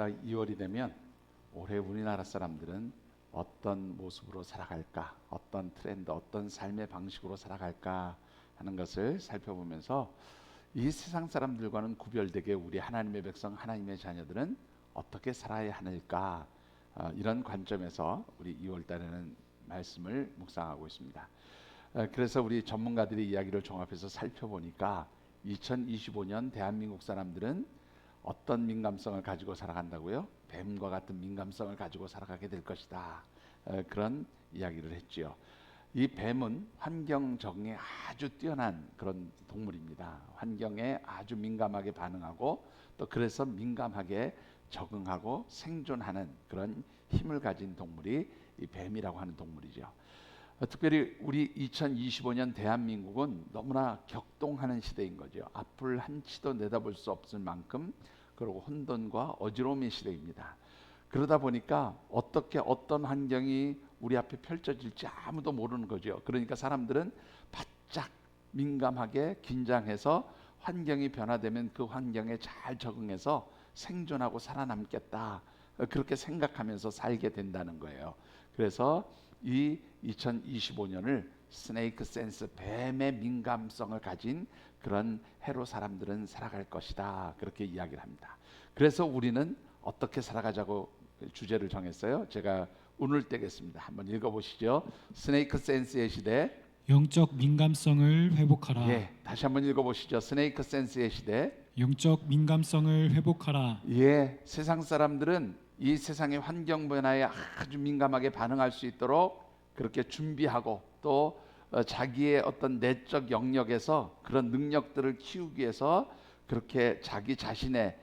딱 2월이 되면 올해 우리나라 사람들은 어떤 모습으로 살아갈까, 어떤 트렌드, 어떤 삶의 방식으로 살아갈까 하는 것을 살펴보면서 이 세상 사람들과는 구별되게 우리 하나님의 백성, 하나님의 자녀들은 어떻게 살아야 하는가, 이런 관점에서 우리 2월 달에는 말씀을 묵상하고 있습니다. 그래서 우리 전문가들의 이야기를 종합해서 살펴보니까 2025년 대한민국 사람들은 어떤 민감성을 가지고 살아간다고요? 뱀과 같은 민감성을 가지고 살아가게 될 것이다. 그런 이야기를 했지요. 이 뱀은 환경 적응에 아주 뛰어난 그런 동물입니다. 환경에 아주 민감하게 반응하고 또 그래서 민감하게 적응하고 생존하는 그런 힘을 가진 동물이 이 뱀이라고 하는 동물이죠. 특별히 우리 2025년 대한민국은 너무나 격동하는 시대인 거죠. 앞을 한치도 내다볼 수 없을 만큼 그리고 혼돈과 어지러움의 시대입니다. 그러다 보니까 어떻게 어떤 환경이 우리 앞에 펼쳐질지 아무도 모르는 거죠. 그러니까 사람들은 바짝 민감하게 긴장해서 환경이 변화되면 그 환경에 잘 적응해서 생존하고 살아남겠다, 그렇게 생각하면서 살게 된다는 거예요. 그래서 이 2025년을 스네이크 센스, 뱀의 민감성을 가진 그런 해로 사람들은 살아갈 것이다, 그렇게 이야기를 합니다. 그래서 우리는 어떻게 살아가자고 주제를 정했어요. 제가 운을 떼겠습니다. 한번 읽어보시죠. 스네이크 센스의 시대, 영적 민감성을 회복하라. 예, 다시 한번 읽어보시죠. 스네이크 센스의 시대. 영적 민감성을 회복하라. 예, 세상 사람들은 이 세상의 환경 변화에 아주 민감하게 반응할 수 있도록 그렇게 준비하고 또 자기의 어떤 내적 영역에서 그런 능력들을 키우기 위해서 그렇게 자기 자신의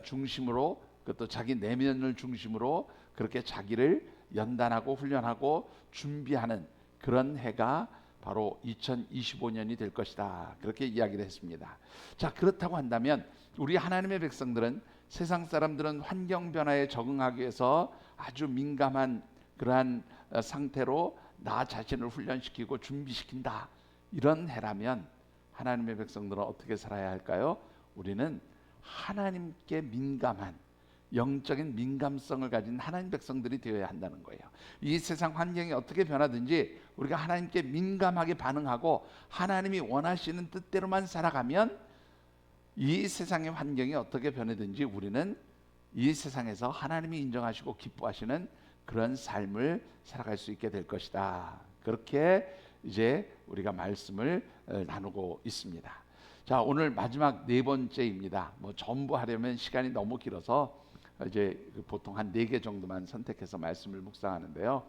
중심으로, 그것도 자기 내면을 중심으로 그렇게 자기를 연단하고 훈련하고 준비하는 그런 해가 바로 2025년이 될 것이다, 그렇게 이야기를 했습니다. 자, 그렇다고 한다면 우리 하나님의 백성들은, 세상 사람들은 환경 변화에 적응하기 위해서 아주 민감한 그러한 상태로 나 자신을 훈련시키고 준비시킨다, 이런 해라면 하나님의 백성들은 어떻게 살아야 할까요? 우리는 하나님께 민감한 영적인 민감성을 가진 하나님 백성들이 되어야 한다는 거예요. 이 세상 환경이 어떻게 변하든지 우리가 하나님께 민감하게 반응하고 하나님이 원하시는 뜻대로만 살아가면 이 세상의 환경이 어떻게 변하든지 우리는 이 세상에서 하나님이 인정하시고 기뻐하시는 그런 삶을 살아갈 수 있게 될 것이다, 그렇게 이제 우리가 말씀을 나누고 있습니다. 자, 오늘 마지막 네 번째입니다. 뭐 전부 하려면 시간이 너무 길어서 이제 보통 한 4개 정도만 선택해서 말씀을 묵상하는데요.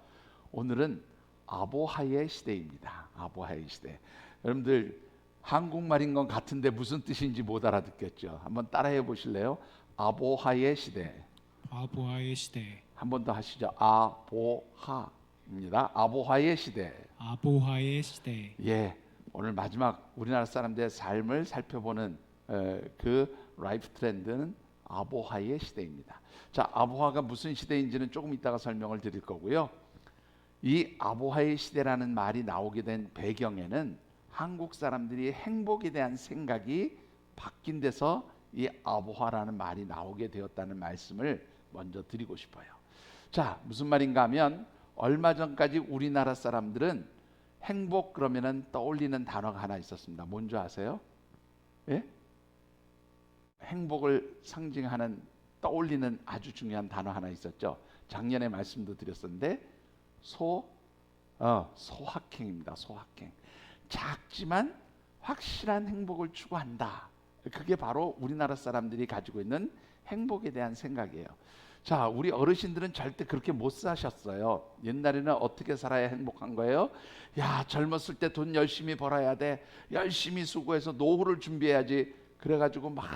오늘은 아보하의 시대입니다. 아보하의 시대. 여러분들 한국말인 건 같은데 무슨 뜻인지 못 알아듣겠죠? 한번 따라해 보실래요? 아보하의 시대. 아보하의 시대. 한 번 더 하시죠. 아보하입니다. 아보하의 시대. 아보하의 시대. 예, 오늘 마지막 우리나라 사람들의 삶을 살펴보는 그 라이프 트렌드는 아보하의 시대입니다. 자, 아보하가 무슨 시대인지는 조금 이따가 설명을 드릴 거고요. 이 아보하의 시대라는 말이 나오게 된 배경에는 한국 사람들이 행복에 대한 생각이 바뀐 데서 이 아보하라는 말이 나오게 되었다는 말씀을 먼저 드리고 싶어요. 자, 무슨 말인가 하면 얼마 전까지 우리나라 사람들은 행복 그러면은 떠올리는 단어가 하나 있었습니다. 뭔지 아세요? 예? 행복을 상징하는, 떠올리는 아주 중요한 단어 하나 있었죠. 작년에 말씀도 드렸었는데 소확행입니다. 소확행. 작지만 확실한 행복을 추구한다. 그게 바로 우리나라 사람들이 가지고 있는 행복에 대한 생각이에요. 자, 우리 어르신들은 절대 그렇게 못 사셨어요. 옛날에는 어떻게 살아야 행복한 거예요? 야, 젊었을 때 돈 열심히 벌어야 돼. 열심히 수고해서 노후를 준비해야지. 그래가지고 막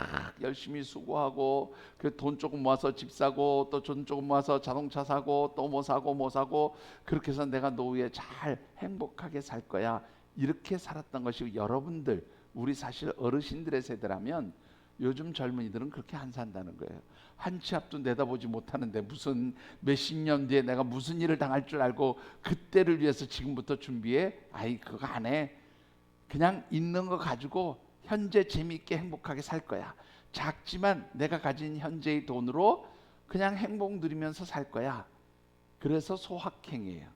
열심히 수고하고 그 돈 조금 모아서 집 사고 또 돈 조금 모아서 자동차 사고 또 뭐 사고 그렇게 해서 내가 노후에 잘 행복하게 살 거야, 이렇게 살았던 것이 여러분들, 우리 사실 어르신들의 세대라면 요즘 젊은이들은 그렇게 안 산다는 거예요. 한 치 앞도 내다보지 못하는데 무슨 몇십 년 뒤에 내가 무슨 일을 당할 줄 알고 그때를 위해서 지금부터 준비해? 아이, 그거 안 해. 그냥 있는 거 가지고 현재 재미있게 행복하게 살 거야. 작지만 내가 가진 현재의 돈으로 그냥 행복 누리면서 살 거야. 그래서 소확행이에요.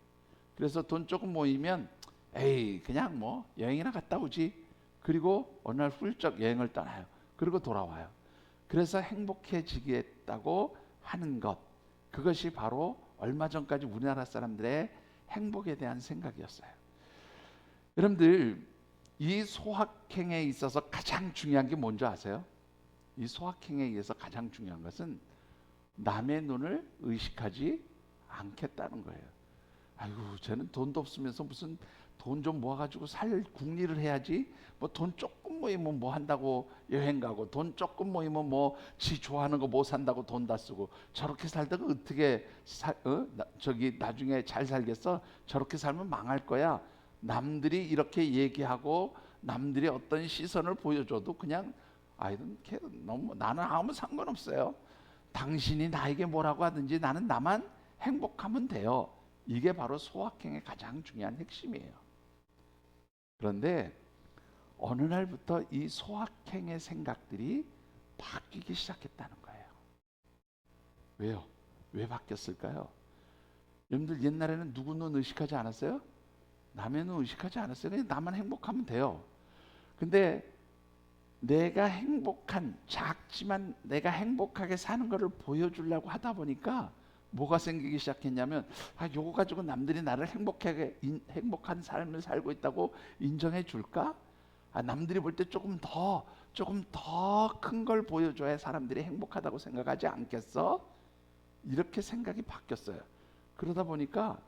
그래서 돈 조금 모이면 에이 그냥 뭐 여행이나 갔다 오지. 그리고 어느 날 훌쩍 여행을 떠나요. 그리고 돌아와요. 그래서 행복해지겠다고 하는 것, 그것이 바로 얼마 전까지 우리나라 사람들의 행복에 대한 생각이었어요. 여러분들, 이 소확행에 있어서 가장 중요한 게 뭔지 아세요? 이 소확행에 의해서 가장 중요한 것은 남의 눈을 의식하지 않겠다는 거예요. 아이고, 쟤는 돈도 없으면서 무슨 돈 좀 모아가지고 살 궁리를 해야지. 뭐 돈 조금 모이면 뭐 한다고 여행 가고, 돈 조금 모이면 뭐 지 좋아하는 거 뭐 산다고 돈 다 쓰고, 저렇게 살다가 어떻게 저기 나중에 잘 살겠어? 저렇게 살면 망할 거야. 남들이 이렇게 얘기하고 남들이 어떤 시선을 보여줘도 그냥 아이든 너무 나는 아무 상관없어요. 당신이 나에게 뭐라고 하든지 나는 나만 행복하면 돼요. 이게 바로 소확행의 가장 중요한 핵심이에요. 그런데 어느 날부터 이 소확행의 생각들이 바뀌기 시작했다는 거예요. 왜요? 왜 바뀌었을까요? 여러분들, 옛날에는 누구 눈 의식하지 않았어요? 남의 눈 의식하지 않았어요. 그냥 나만 행복하면 돼요. 근데 내가 행복한, 작지만 내가 행복하게 사는 것을 보여주려고 하다 보니까 뭐가 생기기 시작했냐면, 요거 가지고 남들이 나를 행복한 삶을 살고 있다고 인정해 줄까? 남들이 볼 때 조금 더 큰 걸 보여줘야 사람들이 행복하다고 생각하지 않겠어? 이렇게 생각이 바뀌었어요. 그러다 보니까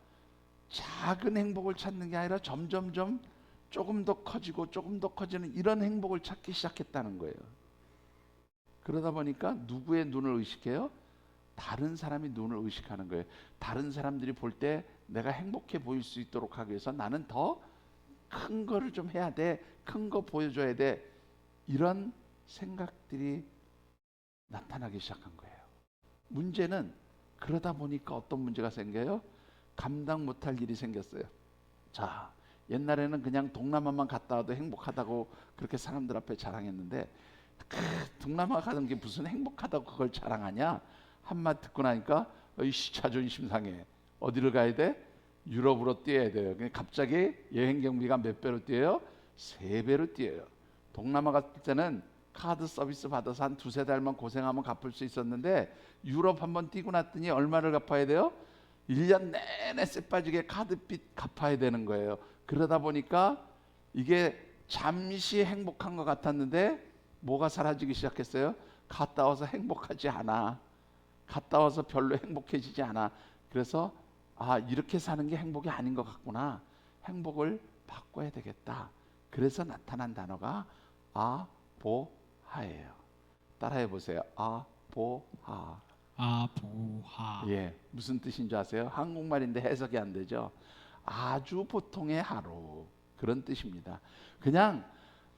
작은 행복을 찾는 게 아니라 점점점 조금 더 커지고 조금 더 커지는 이런 행복을 찾기 시작했다는 거예요. 그러다 보니까 누구의 눈을 의식해요? 다른 사람이 눈을 의식하는 거예요. 다른 사람들이 볼 때 내가 행복해 보일 수 있도록 하기 위해서 나는 더 큰 거를 좀 해야 돼. 큰 거 보여줘야 돼. 이런 생각들이 나타나기 시작한 거예요. 문제는 그러다 보니까 어떤 문제가 생겨요? 감당 못할 일이 생겼어요. 자, 옛날에는 그냥 동남아만 갔다 와도 행복하다고 그렇게 사람들 앞에 자랑했는데, 동남아 가는 게 무슨 행복하다고 그걸 자랑하냐? 한마디 듣고 나니까 이씨 자존심 상해. 어디를 가야 돼? 유럽으로 뛰어야 돼요. 갑자기 여행 경비가 몇 배로 뛰어요? 3배로 뛰어요. 동남아 갔을 때는 카드 서비스 받아서 한 2-3달만 고생하면 갚을 수 있었는데, 유럽 한번 뛰고 났더니 얼마를 갚아야 돼요? 1년 내내 쎄빠지게 카드빚 갚아야 되는 거예요. 그러다 보니까 이게 잠시 행복한 것 같았는데 뭐가 사라지기 시작했어요? 갔다 와서 행복하지 않아. 갔다 와서 별로 행복해지지 않아. 그래서 이렇게 사는 게 행복이 아닌 것 같구나. 행복을 바꿔야 되겠다. 그래서 나타난 단어가 아보하예요. 따라해 보세요. 아보하. 아보하. 예, 무슨 뜻인 줄 아세요? 한국말인데 해석이 안 되죠. 아주 보통의 하루, 그런 뜻입니다. 그냥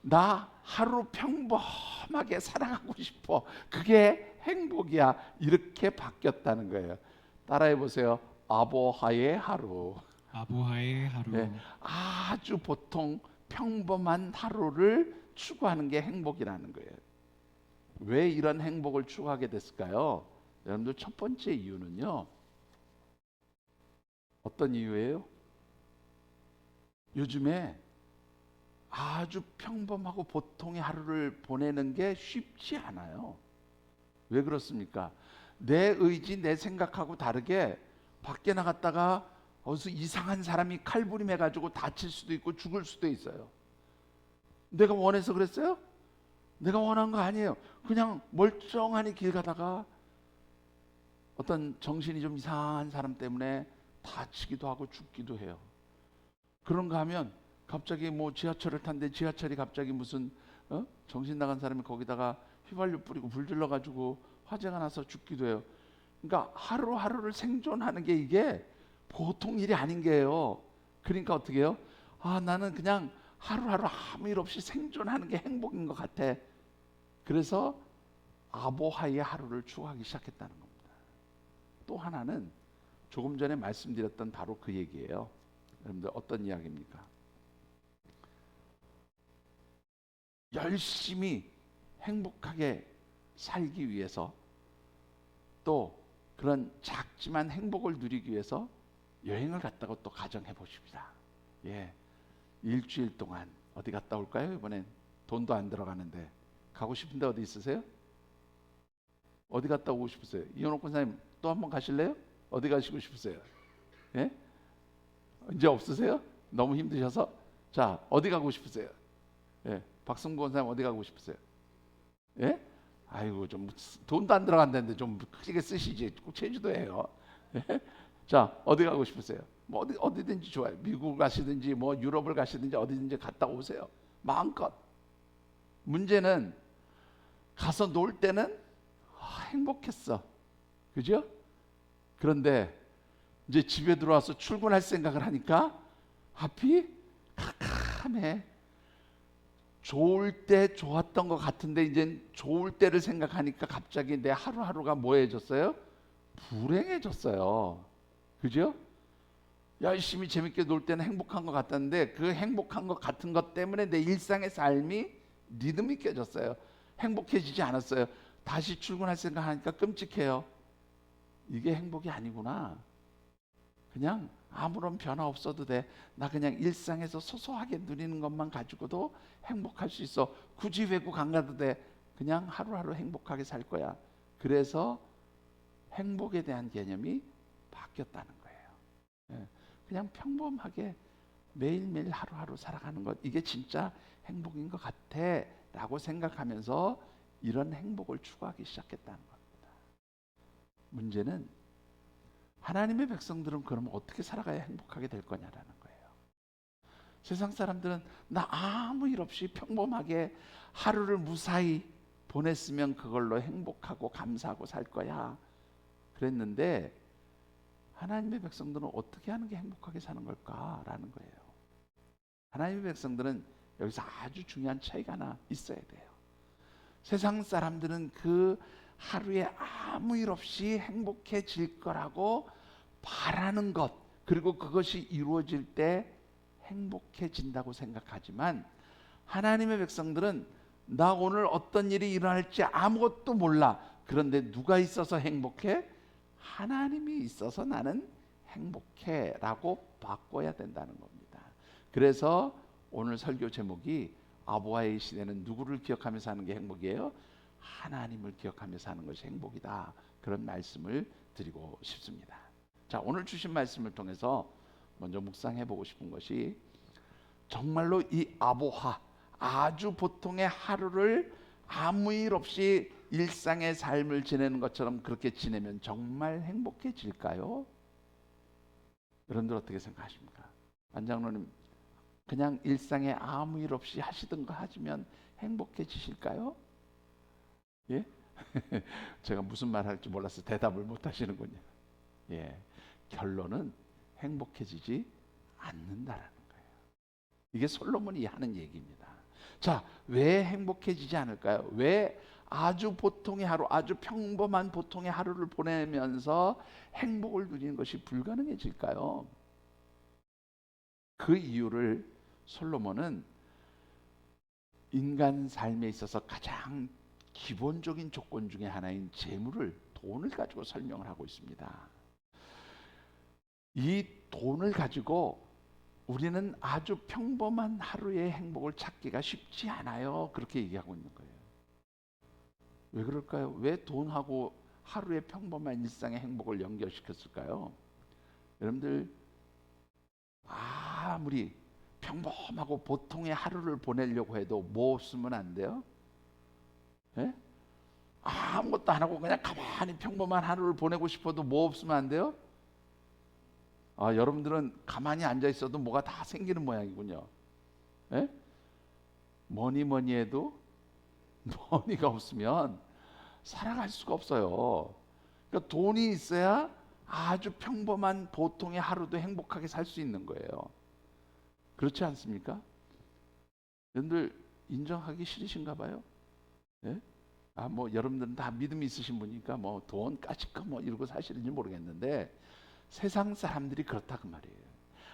나 하루 평범하게 살아가고 싶어. 그게 행복이야. 이렇게 바뀌었다는 거예요. 따라해 보세요. 아보하의 하루. 아보하의 하루. 네, 아주 보통 평범한 하루를 추구하는 게 행복이라는 거예요. 왜 이런 행복을 추구하게 됐을까요? 여러분들, 첫 번째 이유는요, 어떤 이유예요? 요즘에 아주 평범하고 보통의 하루를 보내는 게 쉽지 않아요. 왜 그렇습니까? 내 의지, 내 생각하고 다르게 밖에 나갔다가 어디서 이상한 사람이 칼부림해 가지고 다칠 수도 있고 죽을 수도 있어요. 내가 원해서 그랬어요? 내가 원한 거 아니에요. 그냥 멀쩡하니 길 가다가 어떤 정신이 좀 이상한 사람 때문에 다치기도 하고 죽기도 해요. 그런가 하면 갑자기 뭐 지하철을 탔는데 지하철이 갑자기 무슨 정신 나간 사람이 거기다가 휘발유 뿌리고 불 질러 가지고 화재가 나서 죽기도 해요. 그러니까 하루하루를 생존하는 게 이게 보통 일이 아닌 게요. 그러니까 어떻게 해요? 나는 그냥 하루하루 아무 일 없이 생존하는 게 행복인 것 같아. 그래서 아보하의 하루를 추구하기 시작했다는 겁니다. 또 하나는 조금 전에 말씀드렸던 바로 그 얘기예요. 여러분들, 어떤 이야기입니까? 열심히 행복하게 살기 위해서, 또 그런 작지만 행복을 누리기 위해서 여행을 갔다고 또 가정해 보십시다. 예, 일주일 동안 어디 갔다 올까요? 이번엔 돈도 안 들어가는데 가고 싶은데 어디 있으세요? 어디 갔다 오고 싶으세요? 이현옥 권사님 또 한 번 가실래요? 어디 가시고 싶으세요? 예? 이제 없으세요? 너무 힘드셔서? 자, 어디 가고 싶으세요? 예, 박승구 권사님 어디 가고 싶으세요? 예? 아이고 좀 돈도 안 들어간다는데 좀 크게 쓰시지. 꼭 제주도예요. 예? 자, 어디 가고 싶으세요? 뭐 어디든지 좋아요. 미국 가시든지 뭐 유럽을 가시든지 어디든지 갔다 오세요. 마음껏. 문제는 가서 놀 때는 행복했어. 그죠? 그런데 이제 집에 들어와서 출근할 생각을 하니까 앞이 캄캄해. 좋을 때 좋았던 것 같은데 이제 좋을 때를 생각하니까 갑자기 내 하루하루가 뭐해졌어요? 불행해졌어요. 그죠? 열심히 재밌게 놀 때는 행복한 것 같았는데 그 행복한 것 같은 것 때문에 내 일상의 삶이 리듬이 깨졌어요. 행복해지지 않았어요. 다시 출근할 생각하니까 끔찍해요. 이게 행복이 아니구나. 그냥 아무런 변화 없어도 돼. 나 그냥 일상에서 소소하게 누리는 것만 가지고도 행복할 수 있어. 굳이 외국 안 가도 돼. 그냥 하루하루 행복하게 살 거야. 그래서 행복에 대한 개념이 바뀌었다는 거예요. 예. 그냥 평범하게 매일매일 하루하루 살아가는 것, 이게 진짜 행복인 것 같아 라고 생각하면서 이런 행복을 추구하기 시작했다는 겁니다. 문제는 하나님의 백성들은 그럼 어떻게 살아가야 행복하게 될 거냐라는 거예요. 세상 사람들은 나 아무 일 없이 평범하게 하루를 무사히 보냈으면 그걸로 행복하고 감사하고 살 거야 그랬는데, 하나님의 백성들은 어떻게 하는 게 행복하게 사는 걸까라는 거예요. 하나님의 백성들은 여기서 아주 중요한 차이가 하나 있어야 돼요. 세상 사람들은 그 하루에 아무 일 없이 행복해질 거라고 바라는 것, 그리고 그것이 이루어질 때 행복해진다고 생각하지만, 하나님의 백성들은 나 오늘 어떤 일이 일어날지 아무것도 몰라. 그런데 누가 있어서 행복해? 하나님이 있어서 나는 행복해 라고 바꿔야 된다는 겁니다. 그래서 오늘 설교 제목이 아보아의 시대는 누구를 기억하며 사는 게 행복이에요? 하나님을 기억하며 사는 것이 행복이다. 그런 말씀을 드리고 싶습니다. 자, 오늘 주신 말씀을 통해서 먼저 묵상해 보고 싶은 것이, 정말로 이 아보하, 아주 보통의 하루를 아무 일 없이 일상의 삶을 지내는 것처럼 그렇게 지내면 정말 행복해질까요? 여러분들 어떻게 생각하십니까? 안장로님, 그냥 일상에 아무 일 없이 하시던 거 하시면 행복해지실까요? 예? 제가 무슨 말 할지 몰라서 대답을 못 하시는군요. 예, 결론은 행복해지지 않는다라는 거예요. 이게 솔로몬이 하는 얘기입니다. 자, 왜 행복해지지 않을까요? 왜 아주 보통의 하루, 아주 평범한 보통의 하루를 보내면서 행복을 누리는 것이 불가능해질까요? 그 이유를 솔로몬은 인간 삶에 있어서 가장 기본적인 조건 중에 하나인 재물을, 돈을 가지고 설명을 하고 있습니다. 이 돈을 가지고 우리는 아주 평범한 하루의 행복을 찾기가 쉽지 않아요. 그렇게 얘기하고 있는 거예요. 왜 그럴까요? 왜 돈하고 하루의 평범한 일상의 행복을 연결시켰을까요? 여러분들, 아무리 평범하고 보통의 하루를 보내려고 해도 뭐 없으면 안 돼요? 예? 아무것도 안 하고 그냥 가만히 평범한 하루를 보내고 싶어도 뭐 없으면 안 돼요? 여러분들은 가만히 앉아 있어도 뭐가 다 생기는 모양이군요. 예? 뭐니 해도 머니가 없으면 살아갈 수가 없어요. 그러니까 돈이 있어야 아주 평범한 보통의 하루도 행복하게 살 수 있는 거예요. 그렇지 않습니까? 여러분들 인정하기 싫으신가 봐요. 예? 뭐 여러분들은 다 믿음이 있으신 분이니까 뭐 돈 까짓거 뭐 이러고 사시는지 모르겠는데, 세상 사람들이 그렇다 그 말이에요.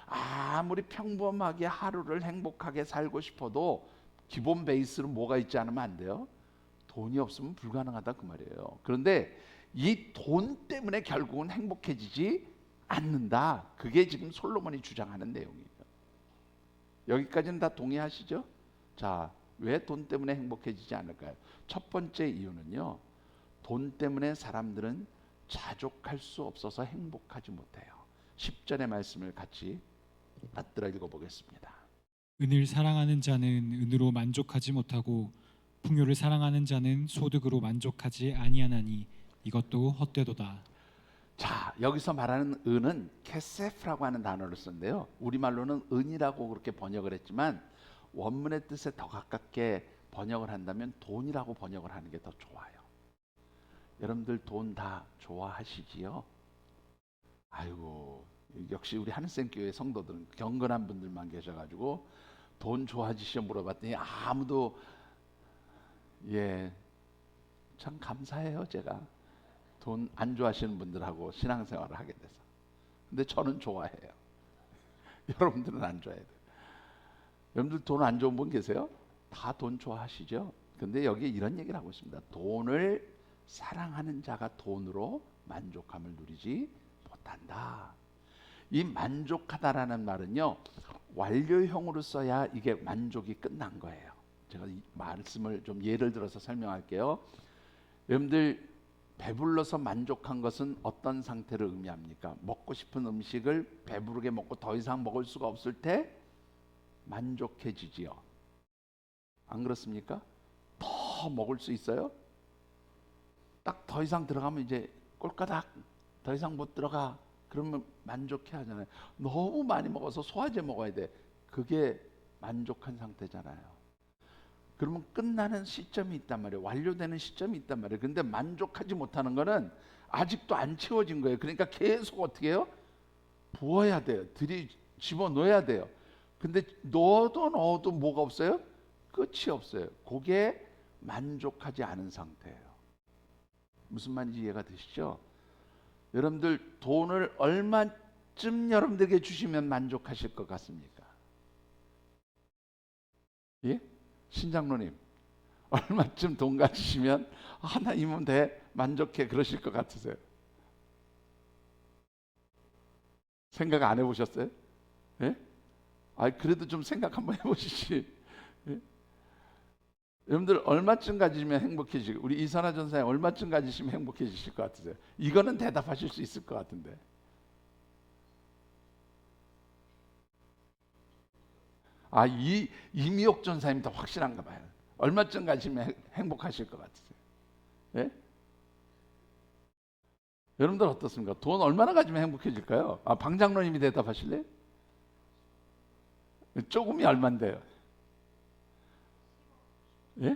아무리 평범하게 하루를 행복하게 살고 싶어도 기본 베이스로 뭐가 있지 않으면 안 돼요? 돈이 없으면 불가능하다 그 말이에요. 그런데 이 돈 때문에 결국은 행복해지지 않는다. 그게 지금 솔로몬이 주장하는 내용이에요. 여기까지는 다 동의하시죠? 자, 왜 돈 때문에 행복해지지 않을까요? 첫 번째 이유는요. 돈 때문에 사람들은 자족할 수 없어서 행복하지 못해요. 10절의 말씀을 같이 받들어 읽어보겠습니다. 은을 사랑하는 자는 은으로 만족하지 못하고 풍요를 사랑하는 자는 소득으로 만족하지 아니하나니 이것도 헛되도다. 자, 여기서 말하는 은은 케세프라고 하는 단어를 쓴데요. 우리말로는 은이라고 그렇게 번역을 했지만 원문의 뜻에 더 가깝게 번역을 한다면 돈이라고 번역을 하는 게 더 좋아요. 여러분들 돈 다 좋아하시지요? 아이고, 역시 우리 하늘샘교회 성도들은 경건한 분들만 계셔가지고 돈 좋아하시죠 물어봤더니 아무도 참 감사해요. 제가 돈 안 좋아하시는 분들하고 신앙생활을 하게 돼서. 근데 저는 좋아해요. 여러분들은 안 좋아해요. 여러분들 돈 안 좋은 분 계세요? 다 돈 좋아하시죠? 근데 여기 이런 얘기를 하고 있습니다. 돈을 사랑하는 자가 돈으로 만족함을 누리지 못한다. 이 만족하다라는 말은요, 완료형으로 써야 이게 만족이 끝난 거예요. 제가 이 말씀을 좀 예를 들어서 설명할게요. 여러분들 배불러서 만족한 것은 어떤 상태를 의미합니까? 먹고 싶은 음식을 배부르게 먹고 더 이상 먹을 수가 없을 때 만족해지지요. 안 그렇습니까? 더 먹을 수 있어요? 딱 더 이상 들어가면 이제 꼴까닥 더 이상 못 들어가. 그러면 만족해 하잖아요. 너무 많이 먹어서 소화제 먹어야 돼. 그게 만족한 상태잖아요. 그러면 끝나는 시점이 있단 말이에요. 완료되는 시점이 있단 말이에요. 근데 만족하지 못하는 거는 아직도 안 채워진 거예요. 그러니까 계속 어떻게 해요? 부어야 돼요. 집어넣어야 돼요. 근데 넣어도 뭐가 없어요? 끝이 없어요. 그게 만족하지 않은 상태예요. 무슨 말인지 이해가 되시죠? 여러분들 돈을 얼마쯤 여러분들에게 주시면 만족하실 것 같습니까? 예? 신장로님 얼마쯤 돈 가지시면 하나님은 돼 만족해 그러실 것 같으세요? 생각 안 해보셨어요? 예? 아 그래도 좀 생각 한번 해보시지. 예? 여러분들 얼마쯤 가지시면 행복해지고 우리 이선화 전사님 얼마쯤 가지시면 행복해지실 것 같으세요? 이거는 대답하실 수 있을 것 같은데. 이미옥 전사님 더 확실한가 봐요. 얼마쯤 가지면 행복하실 것 같으세요? 예? 여러분들 어떻습니까? 돈 얼마나 가지면 행복해질까요? 방장로님이 대답하실래요? 조금이 얼만데요? 예?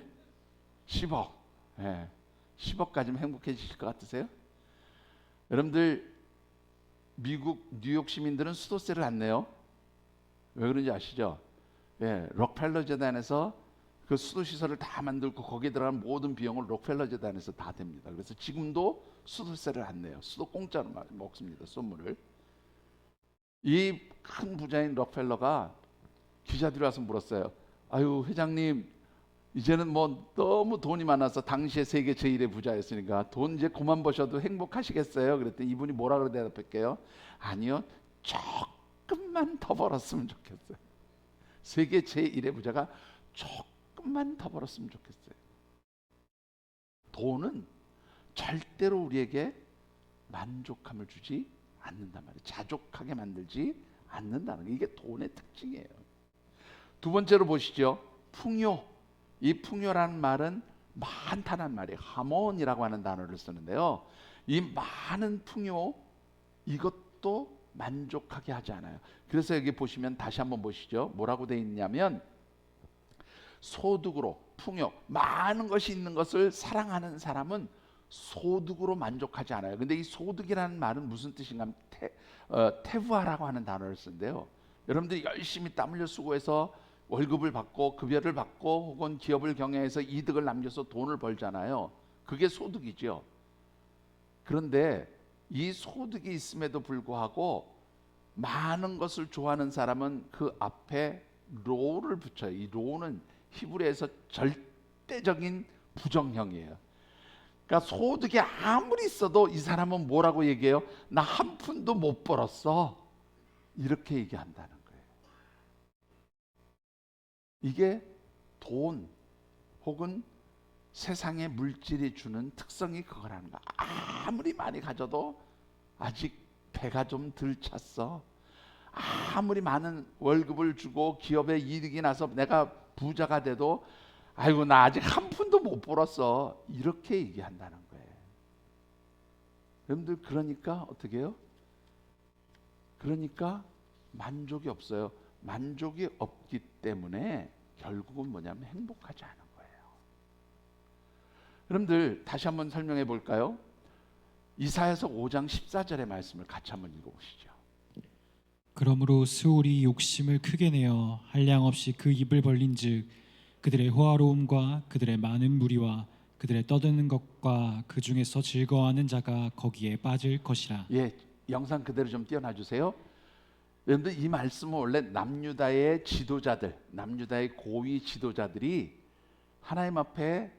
10억. 예. 10억 가지면 행복해지실 것 같으세요? 여러분들 미국 뉴욕 시민들은 수도세를 안 내요. 왜 그런지 아시죠? 예, 록펠러 재단에서 그 수도 시설을 다 만들고 거기에 들어간 모든 비용을 록펠러 재단에서 다 됩니다. 그래서 지금도 수도세를 안 내요. 수도 공짜로 먹습니다. 수돗물을. 이 큰 부자인 록펠러가 기자들이 와서 물었어요. 아유 회장님 이제는 뭐 너무 돈이 많아서 당시에 세계 제1의 부자였으니까 돈 이제 그만 버셔도 행복하시겠어요? 그랬더니 이분이 뭐라고 대답할게요? 아니요 조금만 더 벌었으면 좋겠어요. 세계 제1의 부자가 조금만 더 벌었으면 좋겠어요. 돈은 절대로 우리에게 만족함을 주지 않는단 말이에요. 자족하게 만들지 않는다는 게 이게 돈의 특징이에요. 두 번째로 보시죠. 풍요. 이 풍요라는 말은 많다는 말이에요. 하몬이라고 하는 단어를 쓰는데요. 이 많은 풍요 이것도 만족하게 하지 않아요. 그래서 여기 보시면 다시 한번 보시죠. 뭐라고 되어 있냐면 소득으로 풍요 많은 것이 있는 것을 사랑하는 사람은 소득으로 만족하지 않아요. 근데 이 소득이라는 말은 무슨 뜻인가 하면 태부하라고 하는 단어를 쓴대요. 여러분들이 열심히 땀 흘려 수고해서 월급을 받고 급여를 받고 혹은 기업을 경영해서 이득을 남겨서 돈을 벌잖아요. 그게 소득이죠. 그런데 이 소득이 있음에도 불구하고 많은 것을 좋아하는 사람은 그 앞에 로를 붙여요. 이 로는 히브리에서 절대적인 부정형이에요. 그러니까 소득이 아무리 있어도 이 사람은 뭐라고 얘기해요? 나 한 푼도 못 벌었어. 이렇게 얘기한다는 거예요. 이게 돈 혹은 세상의 물질이 주는 특성이 그거라는 거야. 아무리 많이 가져도 아직 배가 좀 덜 찼어. 아무리 많은 월급을 주고 기업에 이득이 나서 내가 부자가 돼도 아이고 나 아직 한 푼도 못 벌었어. 이렇게 얘기한다는 거예요. 여러분들 그러니까 어떻게 해요? 그러니까 만족이 없어요. 만족이 없기 때문에 결국은 뭐냐면 행복하지 않은 거예요. 여러분들 다시 한번 설명해 볼까요? 이사야서 5장 14절의 말씀을 같이 한번 읽어보시죠. 그러므로 스올이 욕심을 크게 내어 한량 없이 그 입을 벌린즉 그들의 호화로움과 그들의 많은 무리와 그들의 떠드는 것과 그 중에서 즐거워하는 자가 거기에 빠질 것이라. 예, 영상 그대로 좀 띄워놔 주세요. 여러분들 이 말씀은 원래 남유다의 지도자들, 남유다의 고위 지도자들이 하나님 앞에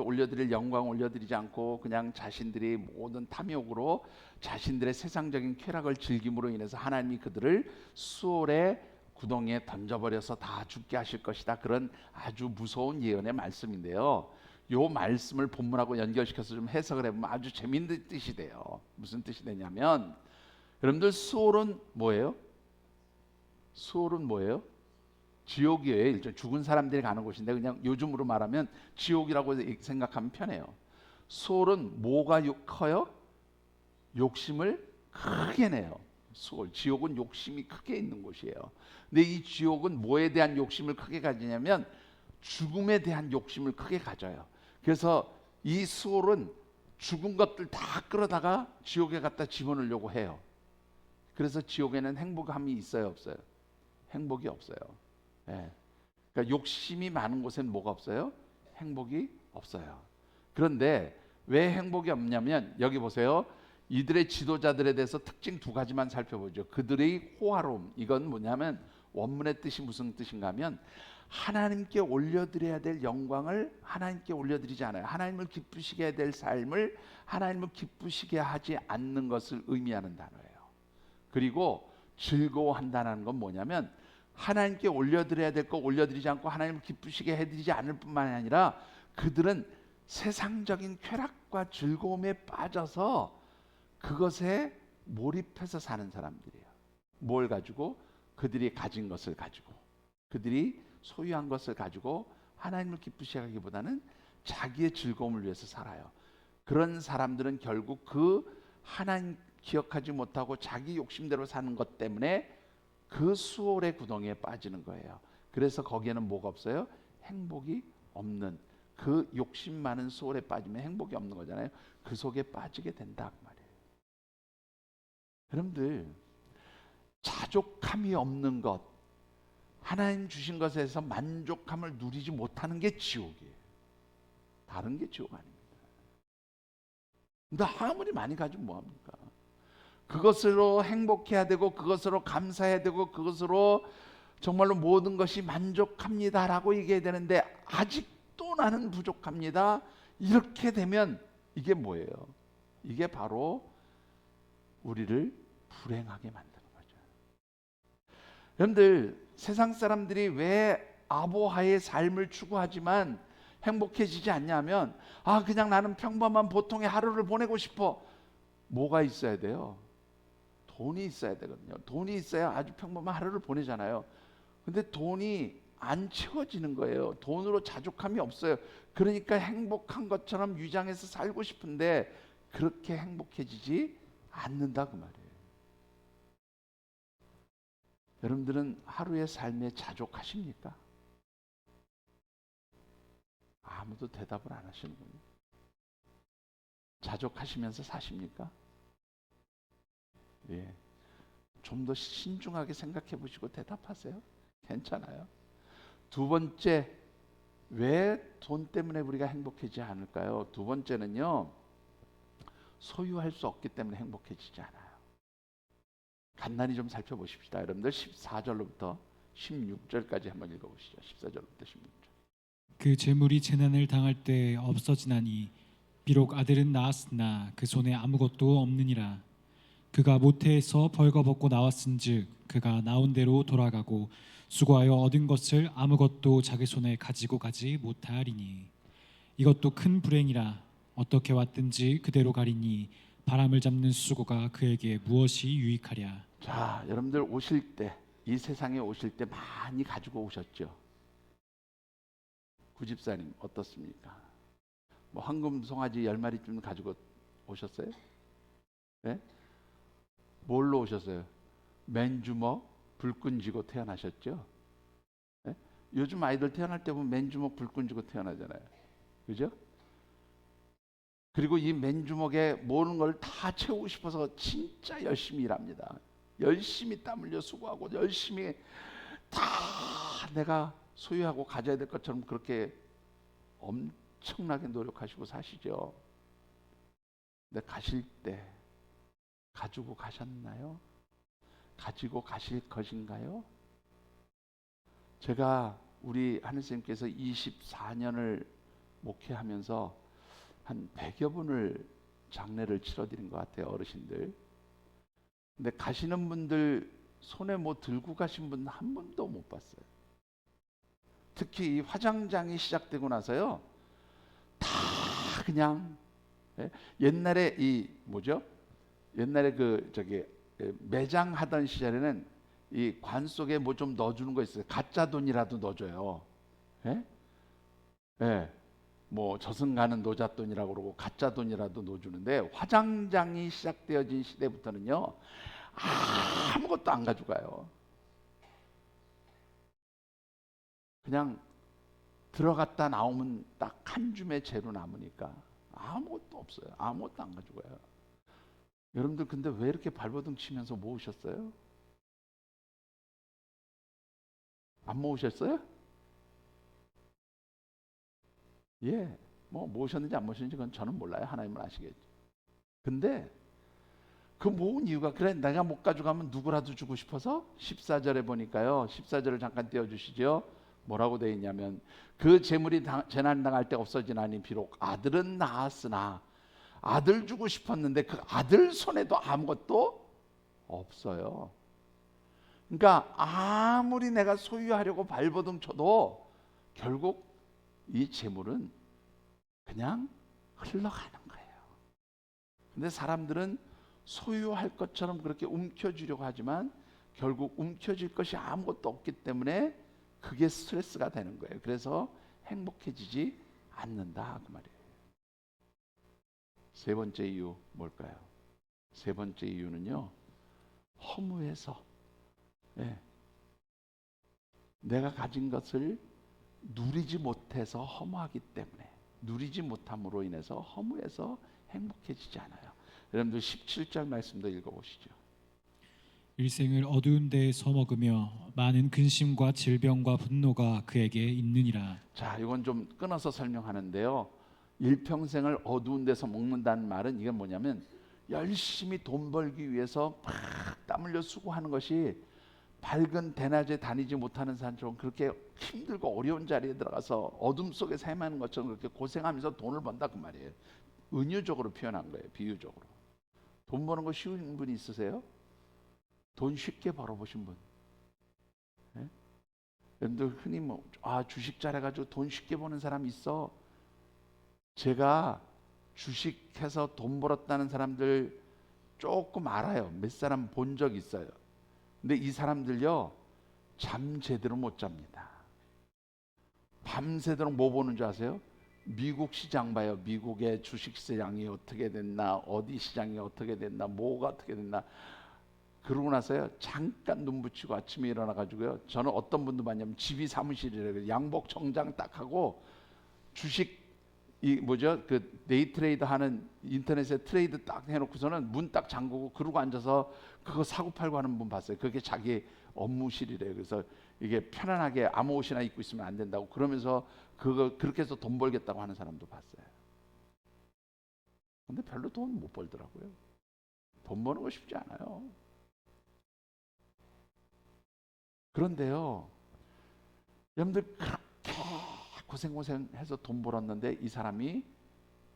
올려드릴 영광 올려드리지 않고 그냥 자신들이 모든 탐욕으로 자신들의 세상적인 쾌락을 즐김으로 인해서 하나님이 그들을 수올의 구덩이에 던져버려서 다 죽게 하실 것이다. 그런 아주 무서운 예언의 말씀인데요. 요 말씀을 본문하고 연결시켜서 좀 해석을 해보면 아주 재미있는 뜻이 돼요. 무슨 뜻이 되냐면 여러분들 수올은 뭐예요? 수올은 뭐예요? 지옥이에요. 일종 죽은 사람들이 가는 곳인데 그냥 요즘으로 말하면 지옥이라고 생각하면 편해요. 수올은 뭐가 커요? 욕심을 크게 내요. 수올, 지옥은 욕심이 크게 있는 곳이에요. 근데 이 지옥은 뭐에 대한 욕심을 크게 가지냐면 죽음에 대한 욕심을 크게 가져요. 그래서 이 수올은 죽은 것들 다 끌어다가 지옥에 갖다 집어넣으려고 해요. 그래서 지옥에는 행복함이 있어요, 없어요? 행복이 없어요. 예. 그러니까 욕심이 많은 곳엔 뭐가 없어요? 행복이 없어요. 그런데 왜 행복이 없냐면 여기 보세요. 이들의 지도자들에 대해서 특징 두 가지만 살펴보죠. 그들의 호화로움. 이건 뭐냐면 원문의 뜻이 무슨 뜻인가 하면 하나님께 올려드려야 될 영광을 하나님께 올려드리지 않아요. 하나님을 기쁘시게 해야 될 삶을 하나님을 기쁘시게 하지 않는 것을 의미하는 단어예요. 그리고 즐거워한다는 건 뭐냐면 하나님께 올려드려야 될 거 올려드리지 않고 하나님을 기쁘시게 해드리지 않을 뿐만 아니라 그들은 세상적인 쾌락과 즐거움에 빠져서 그것에 몰입해서 사는 사람들이에요. 뭘 가지고? 그들이 가진 것을 가지고 그들이 소유한 것을 가지고 하나님을 기쁘시게 하기보다는 자기의 즐거움을 위해서 살아요. 그런 사람들은 결국 그 하나님 기억하지 못하고 자기 욕심대로 사는 것 때문에 그 수올의 구덩이에 빠지는 거예요. 그래서 거기에는 뭐가 없어요? 행복이 없는, 그 욕심 많은 수올에 빠지면 행복이 없는 거잖아요. 그 속에 빠지게 된다 그 말이에요. 여러분들 자족함이 없는 것, 하나님 주신 것에서 만족함을 누리지 못하는 게 지옥이에요. 다른 게 지옥 아닙니다. 근데 아무리 많이 가지면 뭐합니까? 그것으로 행복해야 되고 그것으로 감사해야 되고 그것으로 정말로 모든 것이 만족합니다라고 얘기해야 되는데 아직도 나는 부족합니다. 이렇게 되면 이게 뭐예요? 이게 바로 우리를 불행하게 만드는 거죠. 여러분들 세상 사람들이 왜 아보하의 삶을 추구하지만 행복해지지 않냐면 그냥 나는 평범한 보통의 하루를 보내고 싶어. 뭐가 있어야 돼요? 돈이 있어야 되거든요. 돈이 있어야 아주 평범한 하루를 보내잖아요. 근데 돈이 안 채워지는 거예요. 돈으로 자족함이 없어요. 그러니까 행복한 것처럼 위장해서 살고 싶은데 그렇게 행복해지지 않는다 그 말이에요. 여러분들은 하루의 삶에 자족하십니까? 아무도 대답을 안 하시는군요. 자족하시면서 사십니까? 예. 좀 더 신중하게 생각해 보시고 대답하세요. 괜찮아요. 두 번째, 왜 돈 때문에 우리가 행복해지지 않을까요? 두 번째는요, 소유할 수 없기 때문에 행복해지지 않아요. 간단히 좀 살펴보십시다. 여러분들 14절로부터 16절까지 한번 읽어보시죠. 14절부터 16절. 그 재물이 재난을 당할 때 없어지나니 비록 아들은 낳았으나 그 손에 아무것도 없느니라. 그가 모태에서 벌거벗고 나왔은즉 그가 나온 대로 돌아가고 수고하여 얻은 것을 아무것도 자기 손에 가지고 가지 못하리니 이것도 큰 불행이라. 어떻게 왔든지 그대로 가리니 바람을 잡는 수고가 그에게 무엇이 유익하랴. 자, 여러분들 오실 때, 이 세상에 오실 때 많이 가지고 오셨죠? 구집사님 어떻습니까? 뭐 황금 송아지 10마리쯤 가지고 오셨어요? 네? 뭘로 오셨어요? 맨주먹, 불끈 쥐고 태어나셨죠? 네? 요즘 아이들 태어날 때 보면 맨주먹, 불끈 쥐고 태어나잖아요. 그죠? 그리고 이 맨주먹에 모든 걸 다 채우고 싶어서 진짜 열심히 일합니다. 열심히 땀 흘려 수고하고 열심히 다 내가 소유하고 가져야 될 것처럼 그렇게 엄청나게 노력하시고 사시죠. 근데 가실 때 가지고 가셨나요? 가지고 가실 것인가요? 제가 우리 하느님께서 24년을 목회하면서 한 100여 분을 장례를 치러드린 것 같아요. 어르신들. 근데 가시는 분들 손에 뭐 들고 가신 분 한 분도 못 봤어요. 특히 이 화장장이 시작되고 나서요, 다 그냥 옛날에 이 뭐죠? 옛날에 그 저기 매장 하던 시절에는 이 관 속에 뭐 좀 넣어주는 거 있어요. 가짜 돈이라도 넣어줘요. 예? 예. 뭐 저승가는 노잣돈이라고 그러고 가짜 돈이라도 넣어주는데 화장장이 시작되어진 시대부터는요 아무것도 안 가져가요. 그냥 들어갔다 나오면 딱 한 줌의 재로 남으니까 아무것도 없어요. 아무것도 안 가져가요. 여러분들 근데 왜 이렇게 발버둥 치면서 모으셨어요? 안 모으셨어요? 예. 뭐 모으셨는지 안 모으셨는지 그건 저는 몰라요. 하나님은 아시겠죠. 근데 그 모은 이유가 그래 내가 못 가져가면 누구라도 주고 싶어서 14절에 보니까요. 14절을 잠깐 띄워주시죠. 뭐라고 되어 있냐면 그 재물이 재난 당할 때 없어지나니 비록 아들은 낳았으나 아들 주고 싶었는데 그 아들 손에도 아무것도 없어요. 그러니까 아무리 내가 소유하려고 발버둥 쳐도 결국 이 재물은 그냥 흘러가는 거예요. 근데 사람들은 소유할 것처럼 그렇게 움켜쥐려고 하지만 결국 움켜쥘 것이 아무것도 없기 때문에 그게 스트레스가 되는 거예요. 그래서 행복해지지 않는다 그 말이에요. 세 번째 이유 뭘까요? 세 번째 이유는요, 허무해서. 예. 내가 가진 것을 누리지 못해서 허무하기 때문에, 누리지 못함으로 인해서 허무해서 행복해지지 않아요. 여러분들 17절 말씀도 읽어보시죠. 일생을 어두운 데에 서먹으며 많은 근심과 질병과 분노가 그에게 있느니라. 자, 이건 좀 끊어서 설명하는데요. 일평생을 어두운 데서 먹는다는 말은 이게 뭐냐면 열심히 돈 벌기 위해서 막 땀 흘려 수고하는 것이 밝은 대낮에 다니지 못하는 사람처럼 그렇게 힘들고 어려운 자리에 들어가서 어둠 속에 헤매는 것처럼 그렇게 고생하면서 돈을 번다 그 말이에요. 은유적으로 표현한 거예요. 비유적으로. 돈 버는 거 쉬운 분이 있으세요? 돈 쉽게 벌어보신 분? 예? 여러분들 흔히 뭐 주식 잘해가지고 돈 쉽게 버는 사람 있어. 제가 주식해서 돈 벌었다는 사람들 조금 알아요. 몇 사람 본 적 있어요. 근데 이 사람들요 잠 제대로 못 잡니다. 밤새도록 뭐 보는 줄 아세요? 미국 시장 봐요. 미국의 주식 시장이 어떻게 됐나, 어디 시장이 어떻게 됐나, 뭐가 어떻게 됐나. 그러고 나서요 잠깐 눈 붙이고 아침에 일어나 가지고요, 저는 어떤 분도 봤냐면 집이 사무실이래요. 양복 정장 딱 하고 주식 이 뭐죠 그 데이 트레이더 하는 인터넷에 트레이드 딱 해놓고서는 문 딱 잠그고 그러고 앉아서 그거 사고 팔고 하는 분 봤어요. 그게 자기 업무실이래요. 그래서 이게 편안하게 아무 옷이나 입고 있으면 안 된다고 그러면서 그거 그렇게 해서 돈 벌겠다고 하는 사람도 봤어요. 근데 별로 돈 못 벌더라고요. 돈 버는 거 쉽지 않아요. 그런데요, 여러분들 그렇게 고생해서 돈 벌었는데 이 사람이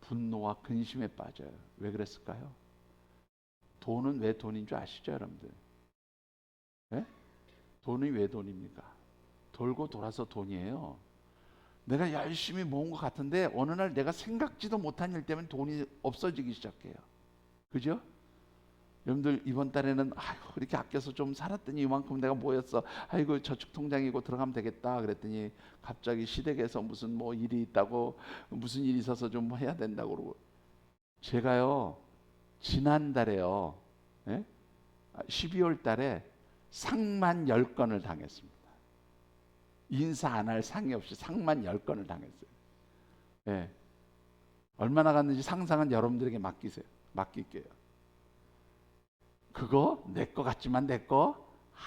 분노와 근심에 빠져요. 왜 그랬을까요? 돈은 왜 돈인 줄 아시죠, 여러분들? 예? 돈이 왜 돈입니까? 돌고 돌아서 돈이에요. 내가 열심히 모은 것 같은데 어느 날 내가 생각지도 못한 일 때문에 돈이 없어지기 시작해요. 그죠? 여러분들 이번 달에는 아이고 이렇게 아껴서 좀 살았더니 이만큼 내가 모였어. 아이고 저축 통장이고 들어가면 되겠다 그랬더니 갑자기 시댁에서 무슨 뭐 일이 있다고 무슨 일이 있어서 좀 해야 된다고 그러고 제가요 지난달에요 12월 달에 상만 10건을 당했습니다. 인사 안 할 상이 없이 상만 10건을 당했어요. 예. 얼마나 갔는지 상상은 여러분들에게 맡길게요. 그거 내 거 같지만 내 거